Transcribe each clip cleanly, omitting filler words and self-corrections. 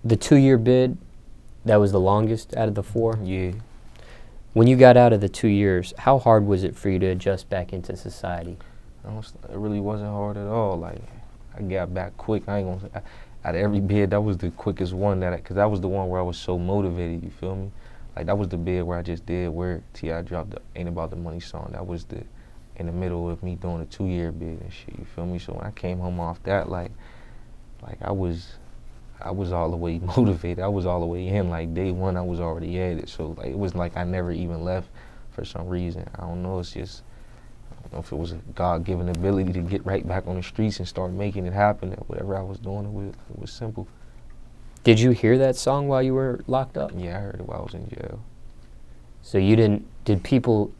The 2-year bid, that was the longest out of the 4? Yeah. When you got out of the 2 years, how hard was it for you to adjust back into society? It really wasn't hard at all. Like, I got back quick. I ain't gonna say, out of every bid, that was the quickest one because that was the one where I was so motivated, you feel me? Like, that was the bid where I just did where T.I. dropped the Ain't About the Money song. That was in the middle of me doing a 2-year bid and shit, you feel me? So when I came home off that, like I was all the way motivated. I was all the way in. Like, day one, I was already at it. So, like, it was like I never even left for some reason. I don't know. It's just, I don't know if it was a God-given ability to get right back on the streets and start making it happen. That whatever I was doing, it was simple. Did you hear that song while you were locked up? Yeah, I heard it while I was in jail. So did people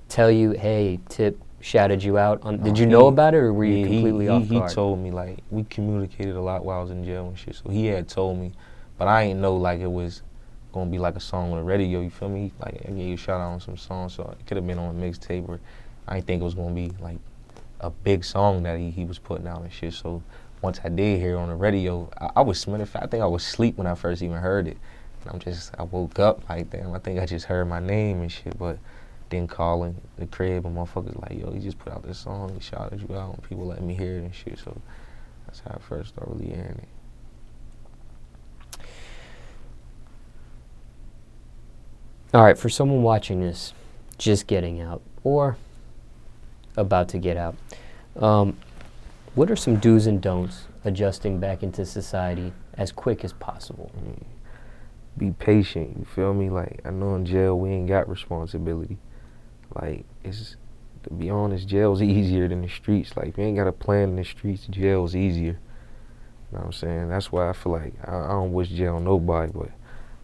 tell you, hey, Tip shouted you out? Did you know about it, or were you completely off guard? He told me, like, we communicated a lot while I was in jail and shit, so he had told me, but I ain't know, like, it was gonna be like a song on the radio, you feel me? Like, I gave you a shout out on some songs, so it could have been on a mixtape, or I didn't think it was gonna be, like, a big song that he was putting out and shit, so once I did hear it on the radio, I was smelling. I think I was asleep when I first even heard it. And I woke up like, damn, I think I just heard my name and shit, but then calling the crib and motherfuckers like, yo, he just put out this song, he shouted you out, and people let me hear it and shit, so that's how I first started really hearing it. All right, for someone watching this, just getting out, or about to get out, what are some do's and don'ts adjusting back into society as quick as possible? Be patient, you feel me? Like, I know in jail we ain't got responsibility. Like, to be honest, jail's easier than the streets. Like, if you ain't got a plan in the streets, jail's easier. You know what I'm saying? That's why I feel like I don't wish jail on nobody, but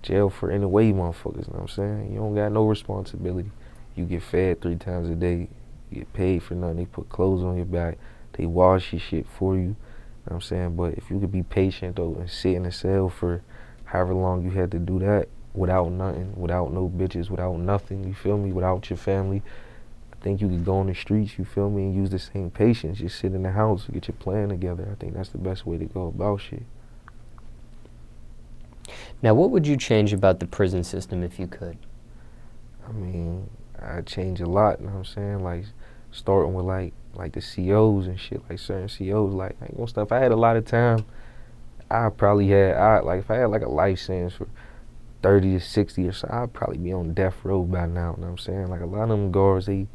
jail for any way, motherfuckers, you know what I'm saying? You don't got no responsibility. You get fed 3 times a day, you get paid for nothing, they put clothes on your back, they wash your shit for you, you know what I'm saying? But if you could be patient, though, and sit in a cell for however long you had to do that, without nothing, without no bitches, without nothing, you feel me, without your family, I think you could go on the streets, you feel me, and use the same patience. Just sit in the house, get your plan together. I think that's the best way to go about shit. Now, what would you change about the prison system if you could? I mean, I'd change a lot, you know what I'm saying? Like, starting with, like the COs and shit, like certain COs, like, I ain't gonna stuff. If I had a lot of time, if I had, like, a life sentence for 30 to 60 or so, I'd probably be on death row by now, you know what I'm saying? Like, a lot of them guards, they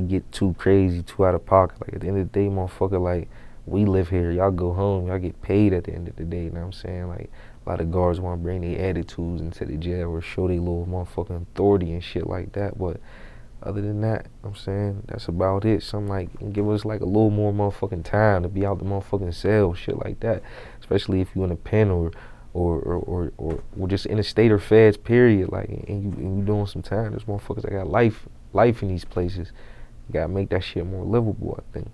get too crazy, too out of pocket. Like, at the end of the day, motherfucker, like, we live here, y'all go home, y'all get paid at the end of the day, you know what I'm saying? Like, a lot of guards want to bring their attitudes into the jail or show their little motherfucking authority and shit like that, but other than that, I'm saying, that's about it. Something like, give us like a little more motherfucking time to be out the motherfucking cell, shit like that. Especially if you in a pen or just in a state or feds, period. Like, and you doing some time. There's motherfuckers that got life in these places. You gotta make that shit more livable, I think.